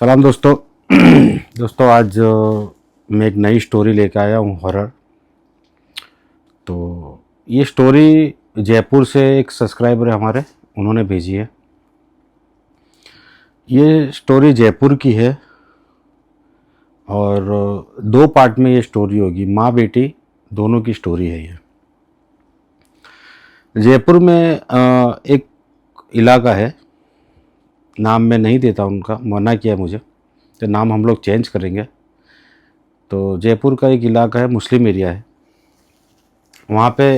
सलाम दोस्तों। दोस्तों आज मैं एक नई स्टोरी लेकर आया हूँ हॉरर। तो ये स्टोरी जयपुर से एक सब्सक्राइबर है हमारे, उन्होंने भेजी है। ये स्टोरी जयपुर की है और दो पार्ट में ये स्टोरी होगी। माँ बेटी दोनों की स्टोरी है ये। जयपुर में एक इलाका है, नाम मैं नहीं देता, उनका मना किया है मुझे, तो नाम हम लोग चेंज करेंगे। तो जयपुर का एक इलाका है, मुस्लिम एरिया है। वहाँ पे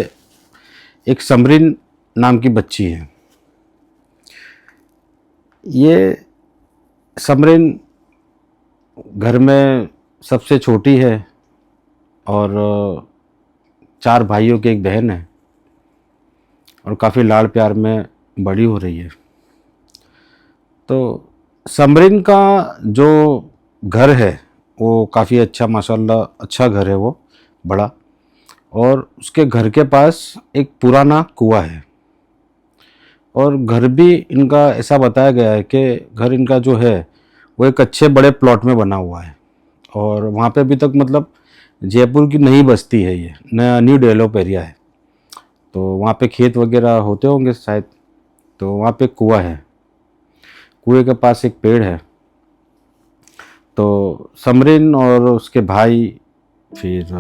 एक समरीन नाम की बच्ची है। ये समरीन घर में सबसे छोटी है और 4 भाइयों की एक बहन है और काफ़ी लाड़ प्यार में बड़ी हो रही है। तो समरीन का जो घर है वो काफ़ी अच्छा, माशाल्लाह अच्छा घर है वो, बड़ा। और उसके घर के पास एक पुराना कुआं है और घर भी इनका ऐसा बताया गया है कि घर इनका जो है वो एक अच्छे बड़े प्लॉट में बना हुआ है। और वहाँ पे अभी तक मतलब जयपुर की नई बस्ती है, ये नया न्यू डेवलप एरिया है। तो वहाँ पे खेत वगैरह होते होंगे शायद। तो वहाँ पे कुआं है, कुएं के पास एक पेड़ है। तो समरीन और उसके भाई, फिर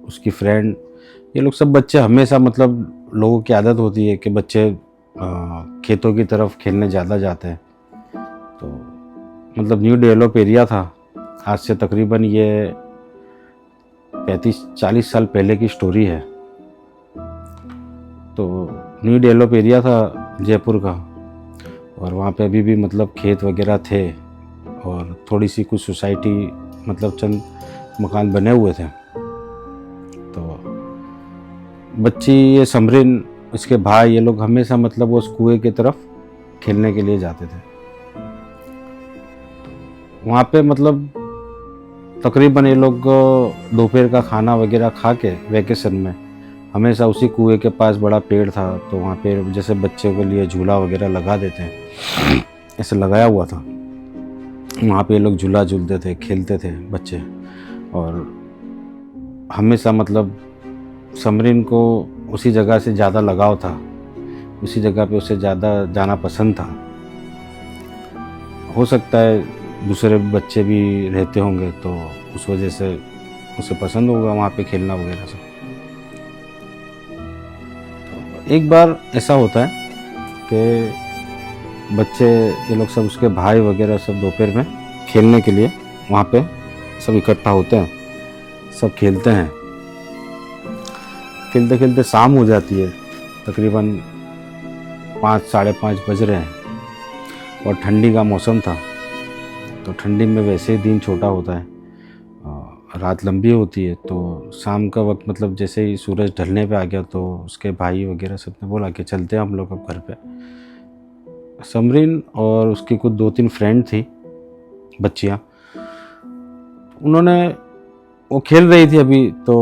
उसकी फ्रेंड, ये लोग सब बच्चे हमेशा, मतलब लोगों की आदत होती है कि बच्चे खेतों की तरफ खेलने ज़्यादा जाते हैं। तो मतलब न्यू डेवलप एरिया था। आज से तकरीबन ये 35-40 साल पहले की स्टोरी है। तो न्यू डेवलप एरिया था जयपुर का और वहाँ पे अभी भी मतलब खेत वगैरह थे और थोड़ी सी कुछ सोसाइटी, मतलब चंद मकान बने हुए थे। तो बच्ची, ये समरीन, इसके भाई, ये लोग हमेशा मतलब उस कुएं की तरफ खेलने के लिए जाते थे। वहाँ पे मतलब तकरीबन ये लोग दोपहर का खाना वगैरह खा के वैकेशन में हमेशा उसी कुएं के पास, बड़ा पेड़ था तो वहाँ पे जैसे बच्चों के लिए झूला वगैरह लगा देते हैं, ऐसे लगाया हुआ था। वहाँ पे ये लोग झूला झूलते थे, खेलते थे बच्चे। और हमेशा मतलब समरीन को उसी जगह से ज़्यादा लगाव था, उसी जगह पे उसे ज़्यादा जाना पसंद था। हो सकता है दूसरे बच्चे भी रहते होंगे तो उस वजह से उसे पसंद होगा वहाँ पे खेलना वगैरह सब। तो एक बार ऐसा होता है कि बच्चे, ये लोग सब, उसके भाई वगैरह सब दोपहर में खेलने के लिए वहाँ पे सब इकट्ठा होते हैं, सब खेलते हैं। खेलते खेलते शाम हो जाती है, तकरीबन 5-5:30 बज रहे हैं और ठंडी का मौसम था। तो ठंडी में वैसे ही दिन छोटा होता है, रात लंबी होती है। तो शाम का वक्त, मतलब जैसे ही सूरज ढलने पे आ गया तो उसके भाई वगैरह सब ने बोला कि चलते हैं हम लोग अब घर पे। समरीन और उसकी कुछ 2-3 फ्रेंड थी बच्चियाँ, वो खेल रही थी अभी। तो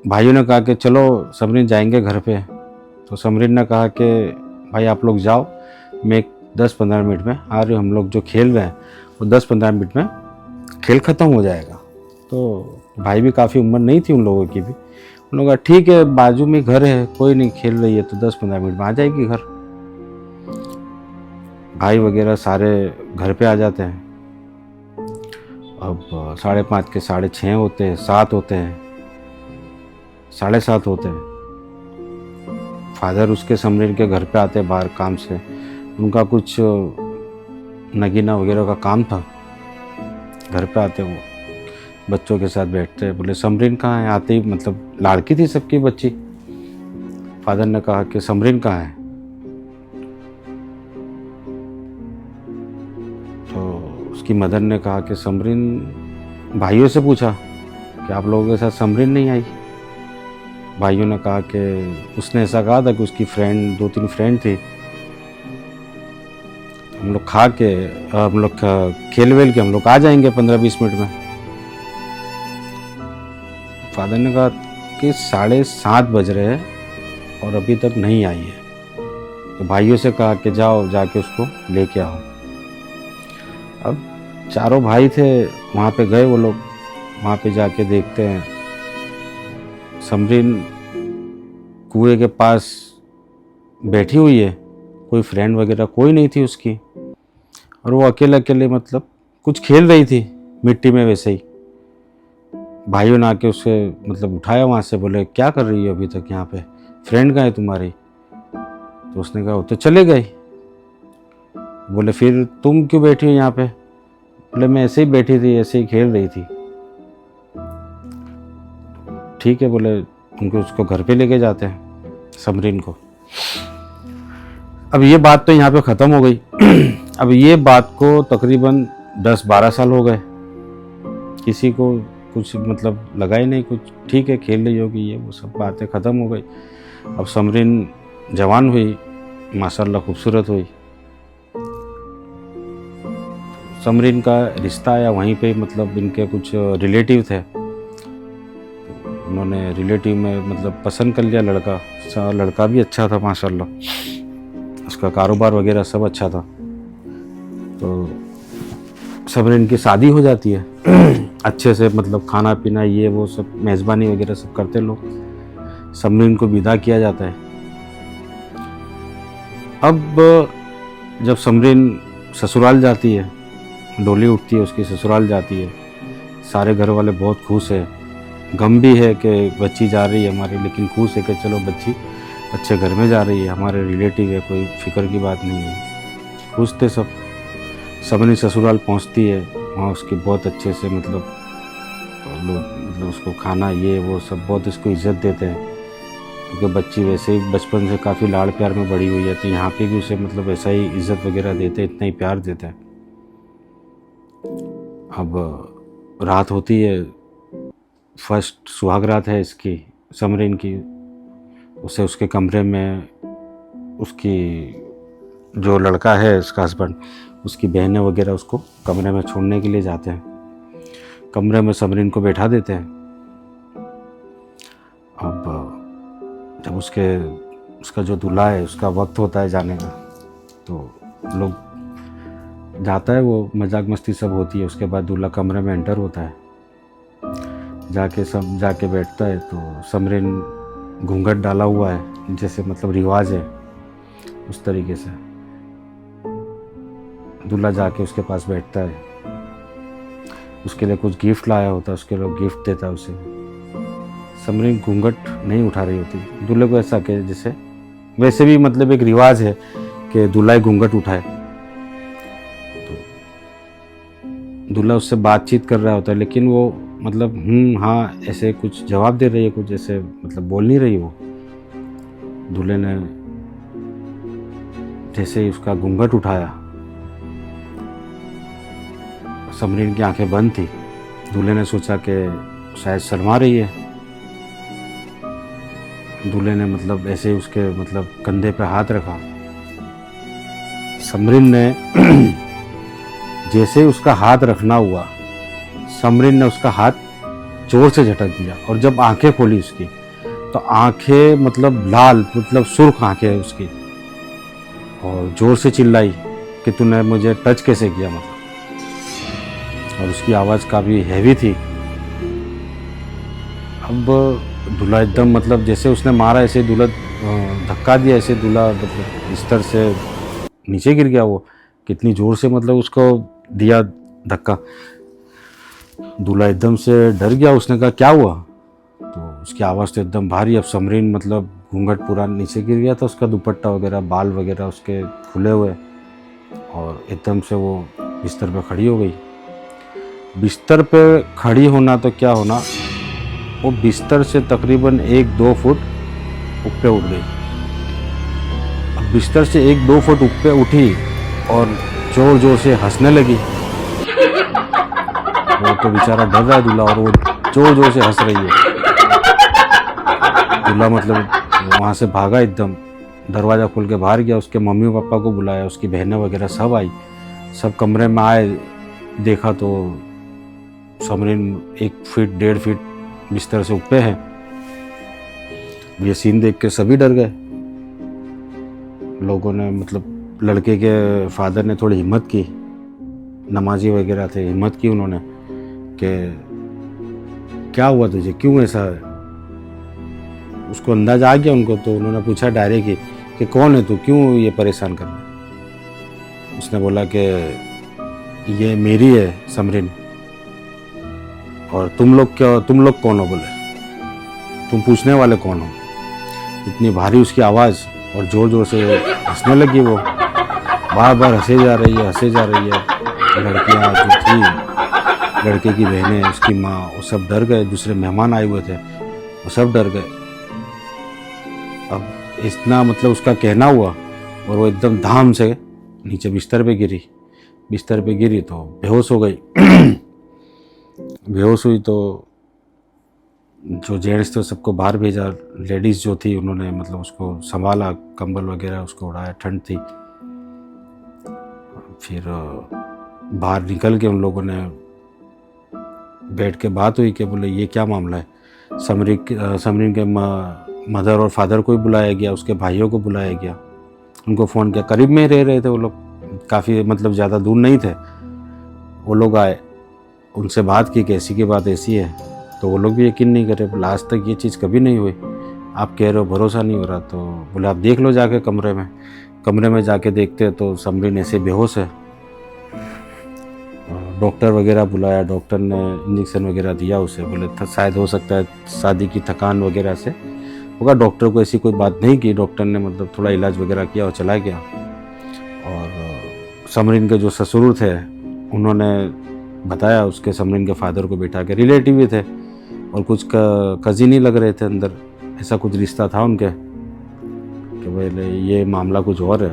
भाइयों ने कहा कि चलो समरीन जाएंगे घर पे। तो समरीन ने कहा कि भाई आप लोग जाओ, मैं 10-15 मिनट में आ रही हूँ। हम लोग जो खेल रहे हैं वो 10-15 मिनट में खेल ख़त्म हो जाएगा। तो भाई भी, काफ़ी उम्र नहीं थी उन लोगों की भी, उन लोगों का ठीक है, बाजू में घर है, कोई नहीं, खेल रही है तो 10-15 मिनट में आ जाएगी घर। भाई वगैरह सारे घर पे आ जाते हैं। अब 5:30 के 6:30 होते हैं, 7 होते हैं, 7:30 होते हैं। फादर उसके समरीन के घर पे आते हैं बाहर काम से, उनका कुछ नगीना वगैरह का काम था। घर पे आते वो बच्चों के साथ बैठते, बोले समरीन कहाँ है। आते ही, मतलब लाड़की थी सबकी बच्ची, फादर ने कहा कि समरीन कहाँ है। तो उसकी मदर ने कहा कि समरीन, भाइयों से पूछा कि आप लोगों के साथ समरीन नहीं आई। भाइयों ने कहा कि उसने ऐसा कहा था कि उसकी फ्रेंड, 2-3 फ्रेंड थी, हम लोग खा के, हम लोग खेल वेल के हम लोग आ जाएंगे 15-20 मिनट में। फादर ने कहा कि 7:30 बज रहे हैं और अभी तक नहीं आई है। तो भाइयों से कहा कि जाओ, जाके उसको लेके आओ। अब चारों भाई थे, वहाँ पे गए वो लोग। वहाँ पे जाके देखते हैं समरीन कुएं के पास बैठी हुई है, कोई फ्रेंड वगैरह कोई नहीं थी उसकी, और वो अकेले अकेले मतलब कुछ खेल रही थी मिट्टी में वैसे ही। भाइयों ने आके उसे मतलब उठाया वहाँ से, बोले क्या कर रही है अभी तक यहाँ पे, फ्रेंड कहाँ है तुम्हारी? तो उसने कहा वो तो चले गए। बोले फिर तुम क्यों बैठी हो यहाँ पे? बोले मैं ऐसे ही बैठी थी, ऐसे ही खेल रही थी। ठीक है, बोले उनको उसको घर पे लेके जाते हैं समरीन को। अब ये बात तो यहाँ पे ख़त्म हो गई। अब ये बात को तकरीबन 10-12 साल हो गए, किसी को कुछ मतलब लगा ही नहीं कुछ। ठीक है, खेल रही होगी, ये वो सब बातें ख़त्म हो गई। अब समरीन जवान हुई, माशाल्लाह खूबसूरत हुई। समरीन का रिश्ता आया वहीं पे, मतलब इनके कुछ रिलेटिव थे, उन्होंने रिलेटिव में मतलब पसंद कर लिया लड़का। लड़का भी अच्छा था माशाल्लाह, उसका कारोबार वगैरह सब अच्छा था। तो समरीन की शादी हो जाती है। अच्छे से मतलब खाना पीना ये वो सब मेज़बानी वगैरह सब करते लोग। समरीन को विदा किया जाता है। अब जब समरीन ससुराल जाती है, डोली उठती है उसकी, ससुराल जाती है, सारे घर वाले बहुत खुश है। गम भी है कि बच्ची जा रही है हमारी, लेकिन खुश है कि चलो बच्ची अच्छे घर में जा रही है, हमारे रिलेटिव है, कोई फिक्र की बात नहीं है। खुश थे सब। समरीन ससुराल पहुंचती है, वहाँ उसकी बहुत अच्छे से मतलब लोग मतलब उसको खाना ये वो सब बहुत इसको इज्जत देते हैं, क्योंकि बच्ची वैसे ही बचपन से काफ़ी लाड़ प्यार में बड़ी हुई है। तो यहाँ पे भी उसे मतलब ऐसा ही इज्जत वगैरह देते हैं, इतना ही प्यार देते हैं। अब रात होती है, फर्स्ट सुहाग रात है इसकी समरीन की। उसे उसके कमरे में उसकी जो लड़का है उसका हस्बैंड, उसकी बहनें वगैरह उसको कमरे में छोड़ने के लिए जाते हैं। कमरे में समरीन को बैठा देते हैं। अब जब उसका जो दूल्हा है उसका वक्त होता है जाने का, तो लोग जाता है, वो मजाक मस्ती सब होती है। उसके बाद दूल्हा कमरे में एंटर होता है, जाके बैठता है। तो समरीन घूंघट डाला हुआ है, जैसे मतलब रिवाज है उस तरीके से। दूल्हा जाके उसके पास बैठता है, उसके लिए कुछ गिफ्ट लाया होता है, उसके लिए गिफ्ट देता है उसे। समरीन घूंघट नहीं उठा रही होती। दूल्हे को ऐसा कि जैसे वैसे भी मतलब एक रिवाज है कि दूल्हा घूंघट उठाए। तो दूल्हा उससे बातचीत कर रहा होता है, लेकिन वो मतलब हाँ ऐसे कुछ जवाब दे रही है, कुछ ऐसे मतलब बोल नहीं रही वो। दूल्हे ने जैसे ही उसका घूंघट उठाया, समरीन की आंखें बंद थी। दूल्हे ने सोचा कि शायद शर्मा रही है। दूल्हे ने मतलब ऐसे ही उसके मतलब कंधे पे हाथ रखा। समरीन ने जैसे ही उसका हाथ रखना हुआ, समरीन ने उसका हाथ जोर से झटक दिया, और जब आंखें खोली उसकी, तो आंखें मतलब लाल, मतलब सुर्ख आंखें है उसकी, और जोर से चिल्लाई कि तूने मुझे टच कैसे किया मतलब। और उसकी आवाज़ काफ़ी हैवी थी। अब दूल्हा एकदम मतलब जैसे उसने मारा ऐसे दूल्हा धक्का दिया, ऐसे दूल्हा मतलब बिस्तर से नीचे गिर गया। वो कितनी ज़ोर से मतलब उसको दिया धक्का। दूल्हा एकदम से डर गया। उसने कहा क्या हुआ? तो उसकी आवाज़ तो एकदम भारी। अब समरीन मतलब घूंघट पूरा नीचे गिर गया था, उसका दुपट्टा वगैरह बाल वगैरह उसके खुले हुए, और एकदम से वो बिस्तर पर खड़ी हो गई। बिस्तर पे खड़ी होना तो क्या होना, वो बिस्तर से तकरीबन 1-2 फुट ऊपर उठ गई। अब बिस्तर से 1-2 फुट ऊपर उठी और जोर जोर से हंसने लगी। वो तो बेचारा डर रहा है दूल्हा, और वो जोर जोर से हंस रही है। दूल्हा मतलब वहाँ से भागा, एकदम दरवाज़ा खोल के बाहर गया। उसके मम्मी पापा को बुलाया, उसकी बहनें वगैरह सब आई, सब कमरे में आए। देखा तो समरीन 1 फीट 1.5 फीट बिस्तर से ऊपर है। ये सीन देख के सभी डर गए। लोगों ने मतलब लड़के के फादर ने थोड़ी हिम्मत की, नमाजी वगैरह थे, हिम्मत की उन्होंने कि क्या हुआ तुझे, क्यों ऐसा है। उसको अंदाज़ा आ गया उनको, तो उन्होंने पूछा डायरेक्ट कि कौन है तू, क्यों ये परेशान कर रहा है। उसने बोला कि ये मेरी है समरीन, और तुम लोग कौन हो, बोले तुम पूछने वाले कौन हो। इतनी भारी उसकी आवाज़, और ज़ोर ज़ोर से हंसने लगी वो, बार बार हंसे जा रही है। लड़कियाँ जो थी, लड़के की बहनें, उसकी माँ, वो सब डर गए। दूसरे मेहमान आए हुए थे, वो सब डर गए। अब इतना मतलब उसका कहना हुआ, और वो एकदम धाम से नीचे बिस्तर पे गिरी तो बेहोश हो गई। बेहोश हुई तो जो जेंट्स थे सबको बाहर भेजा। लेडीज़ जो थी उन्होंने मतलब उसको संभाला, कंबल वगैरह उसको उड़ाया, ठंड थी। फिर बाहर निकल के उन लोगों ने बैठ के बात हुई कि बोले ये क्या मामला है। समरीन के मदर और फादर को भी बुलाया गया, उसके भाइयों को बुलाया गया, उनको फ़ोन किया। करीब में ही रह रहे थे वो लोग, काफ़ी मतलब ज़्यादा दूर नहीं थे। वो लोग आए, उनसे बात की कि ऐसी की बात ऐसी है, तो वो लोग भी यकीन नहीं करे। बोला आज तक ये चीज़ कभी नहीं हुई, आप कह रहे हो भरोसा नहीं हो रहा। तो बोले आप देख लो जाके कमरे में जाके देखते तो समरीन ऐसे बेहोश है। डॉक्टर वगैरह बुलाया, डॉक्टर ने इंजेक्शन वगैरह दिया उसे। बोले शायद हो सकता है शादी की थकान वगैरह से होगा। डॉक्टर को ऐसी कोई बात नहीं की, डॉक्टर ने मतलब थोड़ा इलाज वगैरह किया और चला गया। और समरीन के जो ससुर थे उन्होंने बताया उसके समरीन के फादर को बिठा के, रिलेटिव भी थे और कुछ कज़िन ही लग रहे थे अंदर, ऐसा कुछ रिश्ता था उनके, कि बोले ये मामला कुछ और है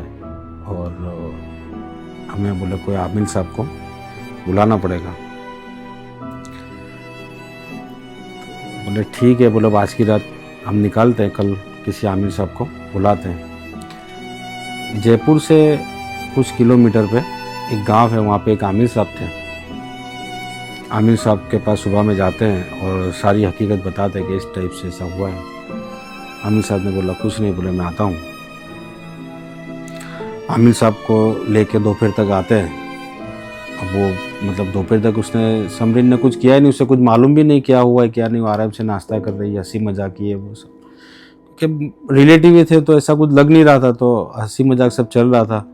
और हमें बोले कोई आमिल साहब को बुलाना पड़ेगा। बोले ठीक है। बोले आज की रात हम निकालते हैं, कल किसी आमिर साहब को बुलाते हैं। जयपुर से कुछ किलोमीटर पे एक गांव है, वहाँ पे एक आमिर साहब थे। आमिर साहब के पास सुबह में जाते हैं और सारी हकीकत बताते हैं कि इस टाइप से ऐसा हुआ है। आमिर साहब ने बोला कुछ नहीं। बोले मैं आता हूँ। आमिर साहब को लेके दोपहर तक आते हैं। अब वो मतलब दोपहर तक उसने, समरीन ने कुछ किया ही नहीं, उसे कुछ मालूम भी नहीं क्या हुआ है क्या नहीं। आराम से नाश्ता कर रही है, हंसी मजाक की है वो सब, कि रिलेटिव ही थे तो ऐसा कुछ लग नहीं रहा था, तो हंसी मजाक सब चल रहा था।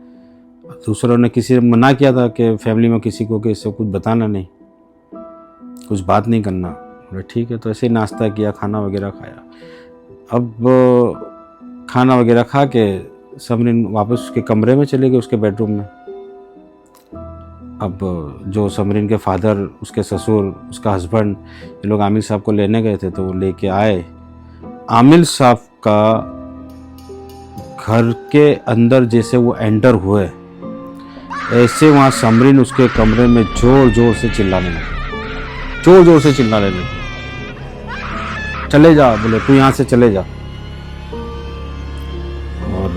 दूसरों ने किसी ने मना किया था कि फैमिली में किसी को कि इससे कुछ बताना नहीं, कुछ बात नहीं करना। बोले ठीक है। तो ऐसे ही नाश्ता किया, खाना वगैरह खाया। अब खाना वगैरह खा के समरीन वापस उसके कमरे में चले गए, उसके बेडरूम में। अब जो समरीन के फादर, उसके ससुर, उसका हस्बैंड, ये लोग आमिर साहब को लेने गए थे, तो वो लेके आए। आमिर साहब का घर के अंदर जैसे वो एंटर हुए, ऐसे वहाँ समरीन उसके कमरे में जोर जोर से चिल्लाने लगी, चले जा, बोले तू यहाँ से चले जा। और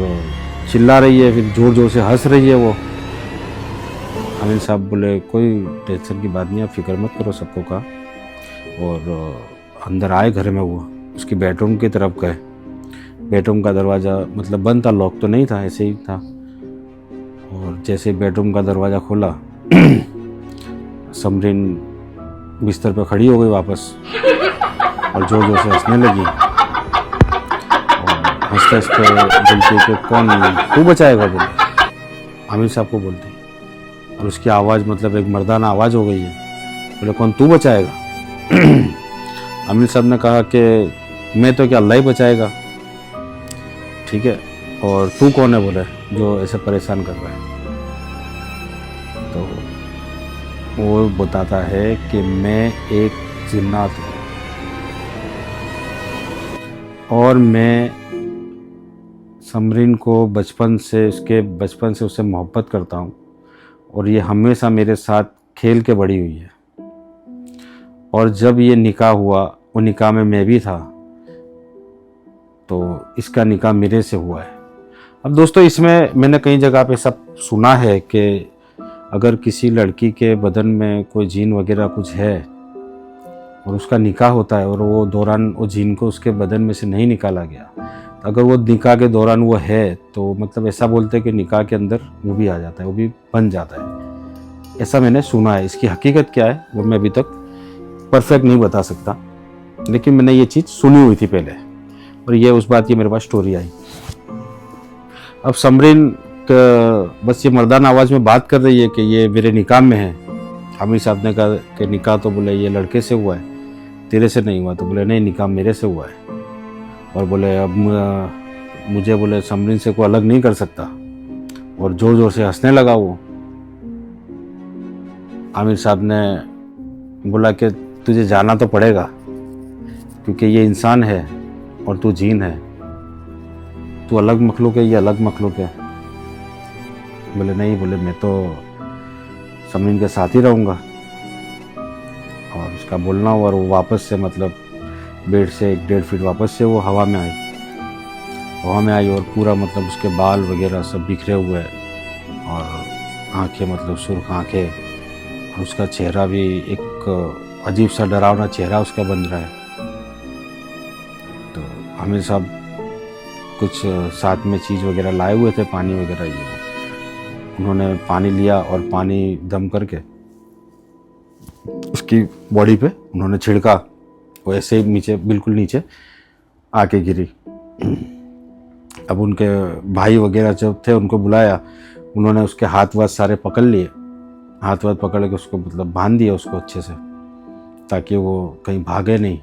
चिल्ला रही है, फिर जोर जोर से हंस रही है वो। आमिर साहब बोले कोई टेंशन की बात नहीं, आप फिक्र मत करो, सबको कहा। और अंदर आए घर में, वो उसकी बेडरूम की तरफ गए। बेडरूम का दरवाज़ा मतलब बंद था, लॉक तो नहीं था, ऐसे ही था। और जैसे बेडरूम का दरवाज़ा खोला, समरीन बिस्तर पर खड़ी हो गई वापस और जोर जोर से हंसने लगी। और हंसते हंसते बोलती कि कौन, तू बचाएगा, बोले आमिर साहब को बोलती। और उसकी आवाज़ मतलब एक मर्दाना आवाज़ हो गई है। बोले कौन, तू बचाएगा? आमिर साहब ने कहा कि मैं तो क्या, अल्लाह ही बचाएगा। ठीक है, और तू कौन है, बोले जो ऐसे परेशान कर रहा है। तो वो बताता है कि मैं एक जिन्नात हूँ और मैं समरीन को बचपन से उससे मोहब्बत करता हूँ, और ये हमेशा मेरे साथ खेल के बड़ी हुई है। और जब ये निकाह हुआ, वो निकाह में मैं भी था, तो इसका निकाह मेरे से हुआ है। अब दोस्तों, इसमें मैंने कई जगह पे सब सुना है कि अगर किसी लड़की के बदन में कोई जीन वगैरह कुछ है और उसका निकाह होता है और वो दौरान वो जीन को उसके बदन में से नहीं निकाला गया, तो अगर वो निकाह के दौरान वो है तो मतलब ऐसा बोलते हैं कि निकाह के अंदर वो भी आ जाता है, वो भी बन जाता है। ऐसा मैंने सुना है। इसकी हकीकत क्या है वो मैं अभी तक परफेक्ट नहीं बता सकता, लेकिन मैंने ये चीज़ सुनी हुई थी पहले, और ये उस बात की मेरे पास स्टोरी आई। अब समरीन बस ये मर्दाना आवाज़ में बात कर रही है कि ये मेरे निकाह में है। आमिर साहब ने कहा कि निकाह तो बोले ये लड़के से हुआ है, तेरे से नहीं हुआ। तो बोले नहीं, निकाह मेरे से हुआ है। और बोले अब मुझे बोले समरीन से कोई अलग नहीं कर सकता। और ज़ोर ज़ोर से हंसने लगा वो। आमिर साहब ने बोला कि तुझे जाना तो पड़ेगा, क्योंकि ये इंसान है और तू जीन है, तू अलग मखलूक है, ये अलग मखलूक है। बोले नहीं, बोले मैं तो समरीन के साथ ही रहूँगा। और उसका बोलना हुआ और वो वापस से मतलब बेड से 1-1.5 फीट वापस से वो हवा में आई और पूरा मतलब उसके बाल वगैरह सब बिखरे हुए हैं और आंखें मतलब सुर्ख आंखें, और उसका चेहरा भी एक अजीब सा डरावना चेहरा उसका बन रहा है। तो आमिर साहब कुछ साथ में चीज़ वगैरह लाए हुए थे, पानी वगैरह, ये उन्होंने पानी लिया और पानी दम करके उसकी बॉडी पे उन्होंने छिड़का। वो ऐसे ही नीचे, बिल्कुल नीचे आके गिरी। अब उनके भाई वगैरह जो थे उनको बुलाया, उन्होंने उसके हाथ वाथ सारे पकड़ लिए, हाथ वाथ पकड़ के उसको मतलब बांध दिया उसको अच्छे से, ताकि वो कहीं भागे नहीं।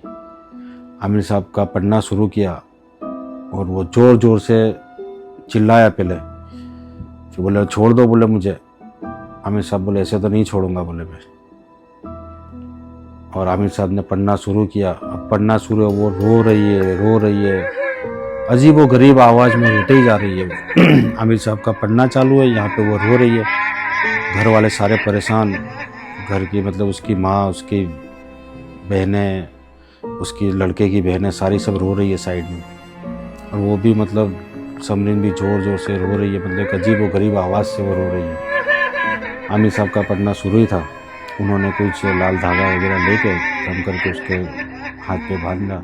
आमिर साहब का पढ़ना शुरू किया और वो ज़ोर ज़ोर से चिल्लाया पहले, फिर बोले छोड़ दो, बोले मुझे। आमिर साहब बोले ऐसे तो नहीं छोड़ूंगा, बोले मैं। और आमिर साहब ने पढ़ना शुरू किया। अब पढ़ना शुरू है, वो रो रही है, अजीब व गरीब आवाज़ में रोते ही जा रही है वो। आमिर साहब का पढ़ना चालू है, यहाँ पे वो रो रही है। घर वाले सारे परेशान, घर की मतलब उसकी माँ, उसकी बहनें, उसकी लड़के की बहनें सारी सब रो रही है साइड में। और वो भी मतलब समरीन भी ज़ोर ज़ोर से रो रही है, मतलब एक अजीब व गरीब आवाज़ से वो रो रही है। आमिर साहब का पढ़ना शुरू ही था, उन्होंने कुछ लाल धागा वगैरह लेके दम करके उसके हाथ पे बांधा,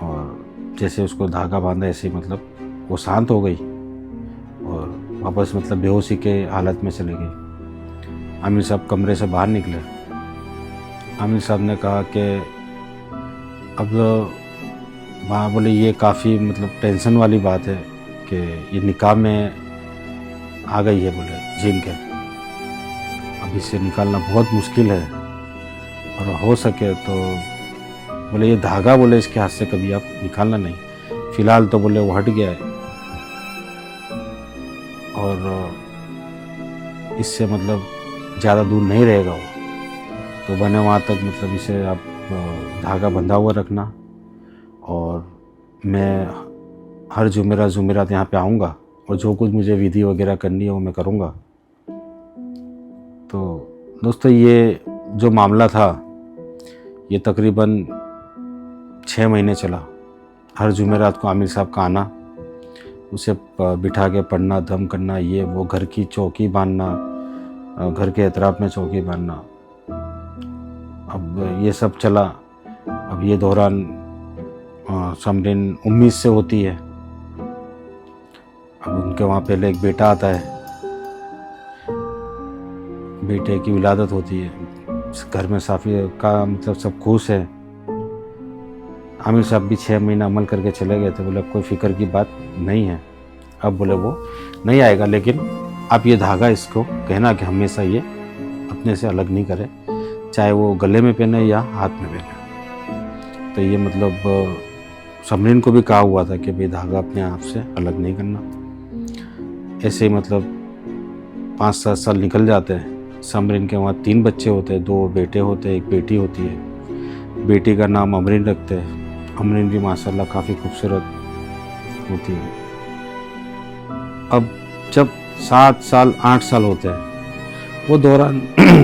और जैसे उसको धागा बांधा ऐसे ही मतलब वो शांत हो गई और वापस मतलब बेहोशी के हालत में चली गई। आमिर साहब कमरे से बाहर निकले। आमिर साहब ने कहा कि अब वहाँ बोले ये काफ़ी मतलब टेंशन वाली बात है कि ये निकाह में आ गई है, बोले जिन के, अब इसे निकालना बहुत मुश्किल है, और हो सके तो बोले ये धागा बोले इसके हाथ से कभी आप निकालना नहीं। फ़िलहाल तो बोले वो हट गया है और इससे मतलब ज़्यादा दूर नहीं रहेगा वो, तो बने वहाँ तक मतलब इसे आप धागा बंधा हुआ रखना, और मैं हर जुमेरात यहाँ पे आऊँगा और जो कुछ मुझे विधि वगैरह करनी है वो मैं करूँगा। तो दोस्तों ये जो मामला था ये तकरीबन 6 महीने चला। हर जुमेरात को आमिर साहब का आना, उसे बिठा के पढ़ना, दम करना, ये वो, घर की चौकी बांधना, घर के एतराफ़ में चौकी बांधना। अब ये सब चला। अब ये दौरान समरीन 19 से होती है। अब उनके वहाँ पहले एक बेटा आता है, बेटे की विलादत होती है। घर में साफ़ी का मतलब सब खुश है। आमिर साहब भी 6 महीना अमल करके चले गए थे, बोले कोई फ़िक्र की बात नहीं है। अब बोले वो नहीं आएगा, लेकिन आप ये धागा इसको कहना कि हमेशा ये अपने से अलग नहीं करे, चाहे वो गले में पहने या हाथ में पहने। तो ये मतलब समरीन को भी कहा हुआ था कि भाई धागा अपने आप से अलग नहीं करना। ऐसे ही मतलब 5-7 साल निकल जाते हैं। समरीन के वहाँ 3 बच्चे होते हैं, 2 बेटे होते हैं, 1 बेटी होती है। बेटी का नाम अमरीन रखते हैं। अमरीन भी माशाल्लाह काफ़ी खूबसूरत होती है। अब जब 7 साल 8 साल होते हैं, वो दौरान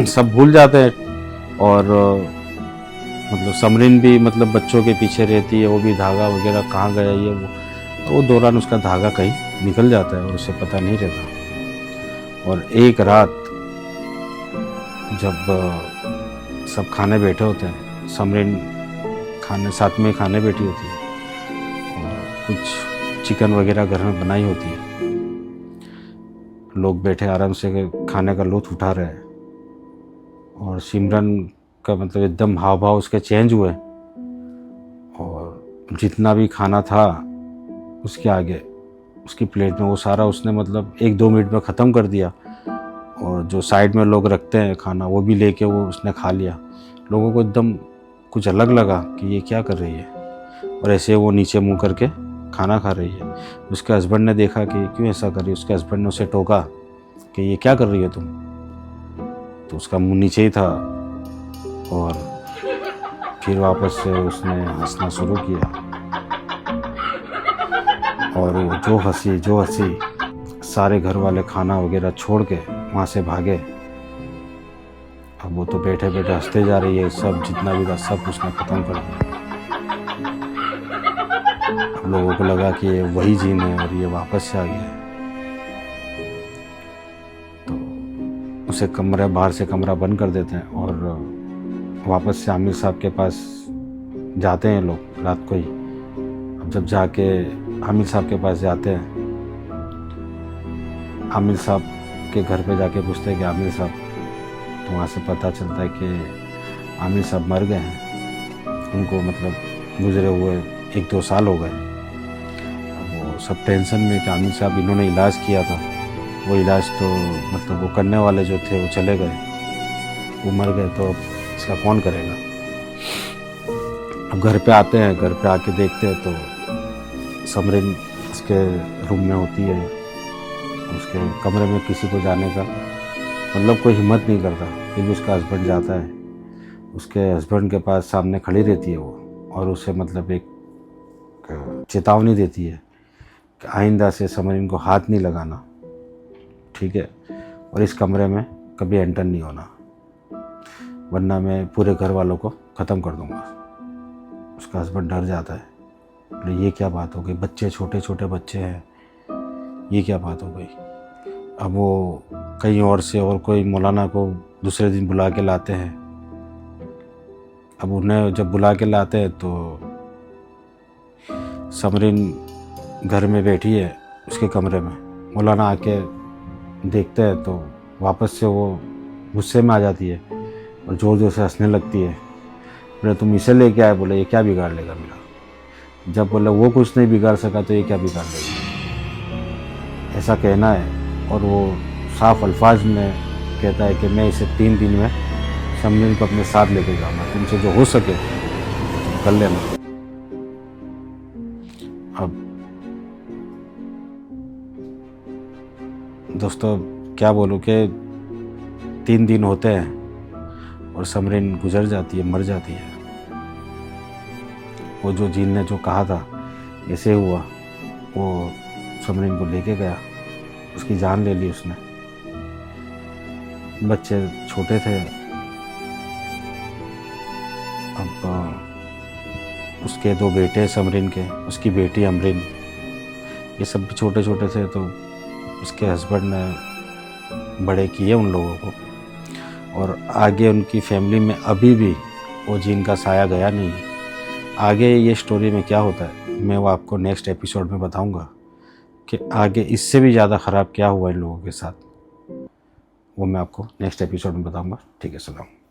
सब भूल जाते हैं, और मतलब समरीन भी मतलब बच्चों के पीछे रहती है, वो भी धागा वगैरह कहाँ गया ये वो दौरान उसका धागा कहीं निकल जाता है और उसे पता नहीं रहता। और एक रात जब सब खाने बैठे होते हैं, समरीन साथ में खाने बैठी होती है और कुछ चिकन वगैरह घर में बनाई होती है। लोग बैठे आराम से खाने का लुत्फ़ उठा रहे हैं। और सिमरन का मतलब एकदम हाव भाव उसके चेंज हुए, और जितना भी खाना था उसके आगे उसकी प्लेट में वो सारा उसने मतलब 1-2 मिनट में ख़त्म कर दिया। और जो साइड में लोग रखते हैं खाना वो भी लेके वो उसने खा लिया। लोगों को एकदम कुछ अलग लगा कि ये क्या कर रही है, और ऐसे वो नीचे मुंह करके खाना खा रही है। उसके हस्बैंड ने देखा कि क्यों ऐसा कर रही है। उसके हस्बैंड ने उसे टोका कि ये क्या कर रही हो तुम। तो उसका मुंह नीचे ही था, और फिर वापस से उसने हंसना शुरू किया। और वो जो हंसी सारे घर वाले खाना वगैरह छोड़ के वहाँ से भागे। अब वो तो बैठे बैठे हंसते जा रही है, सब जितना भी था सब उसने ख़त्म कर दिया। अब लोगों को लगा कि ये वही जीन है और ये वापस से आ गया है। तो उसे बाहर से कमरा बंद कर देते हैं और वापस से आमिर साहब के पास जाते हैं लोग रात को ही। अब जब जाके आमिर साहब के पास जाते हैं, आमिर साहब के घर पे जाके पूछते हैं कि आमिर साहब, तो वहाँ से पता चलता है कि आमिर साहब मर गए हैं। उनको मतलब गुजरे हुए 1-2 साल हो गए। अब वो सब टेंशन में कि आमिर साहब इन्होंने इलाज किया था, वो इलाज तो मतलब वो करने वाले जो थे वो चले गए, वो मर गए, तो अब इसका कौन करेगा। अब घर पे आते हैं, घर पे आके देखते हैं तो समरीन उसके रूम में होती है। उसके कमरे में किसी को जाने का मतलब कोई हिम्मत नहीं करता, फिर भी उसका हस्बैंड जाता है। उसके हस्बैंड के पास सामने खड़ी रहती है वो, और उसे मतलब एक चेतावनी देती है कि आइंदा से समरीन को हाथ नहीं लगाना, ठीक है, और इस कमरे में कभी एंटर नहीं होना, वरना मैं पूरे घर वालों को ख़त्म कर दूंगा। उसका हस्बैंड डर जाता है, बोले ये क्या बात हो गई, बच्चे छोटे छोटे बच्चे हैं, ये क्या बात हो गई। अब वो कहीं और से और कोई मौलाना को दूसरे दिन बुला के लाते हैं। अब उन्हें जब बुला के लाते हैं तो समरीन घर में बैठी है उसके कमरे में। मौलाना आके देखते हैं तो वापस से वो गुस्से में आ जाती है और ज़ोर ज़ोर से हंसने लगती है। बोले तुम इसे लेके आए, बोले ये क्या बिगाड़ लेगा मेरा। जब बोले वो कुछ नहीं बिगाड़ सका तो ये क्या बिगाड़ लेगा, ऐसा कहना है। और वो साफ अल्फाज में कहता है कि मैं इसे 3 दिन में समरीन को अपने साथ लेके जाऊँगा, तुमसे जो हो सके कर लेना। अब दोस्तों क्या बोलूँ कि 3 दिन होते हैं और समरीन गुजर जाती है, मर जाती है। वो जो जीन ने जो कहा था ऐसे हुआ, वो समरीन को लेके गया, उसकी जान ले ली उसने। बच्चे छोटे थे। अब उसके 2 बेटे समरीन के, उसकी बेटी अमरीन, ये सब भी छोटे छोटे थे। तो उसके हस्बैंड ने बड़े किए उन लोगों को, और आगे उनकी फैमिली में अभी भी वो जीन का साया गया नहीं है। आगे ये स्टोरी में क्या होता है मैं वो आपको नेक्स्ट एपिसोड में बताऊंगा कि आगे इससे भी ज़्यादा ख़राब क्या हुआ इन लोगों के साथ, वो मैं आपको नेक्स्ट एपिसोड में बताऊंगा। ठीक है, सलाम।